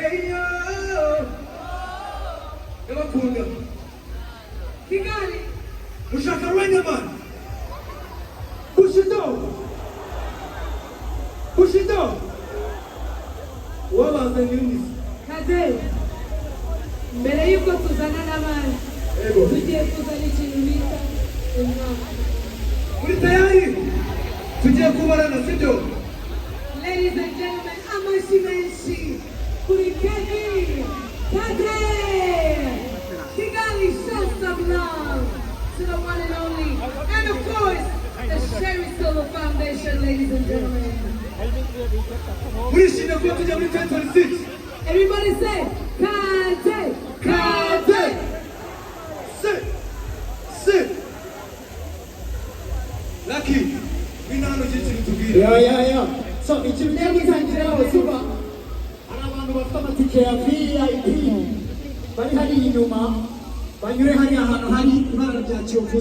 Kenya. Yabakunda. Kigali. Mushaka Rwandan. Bushido. Bushido. Wabanza ngirindi. Kaze. Mbere yuko tuzana n'abandi. Tugiye kuzana ikintu bita umwaka. Muri tayari. Tugiye kubarana sibyo? Ladies and gentlemen, amashyimenshi kuri Kigali. Kigali, show some love to the one and only, and of course, the Sherry Silver Foundation, ladies and gentlemen. Muri kuwa tujya muri 2026. Everybody say, Kaze, Kaze. Sit. Lucky. Binano jinsi tubira. Yeah. So ichimnegi tangira osuba. Ana bantu bafite amatike ya VIP. Bari hari inyuma. Banyure hari ahantu hari ibara rya Kiyovu.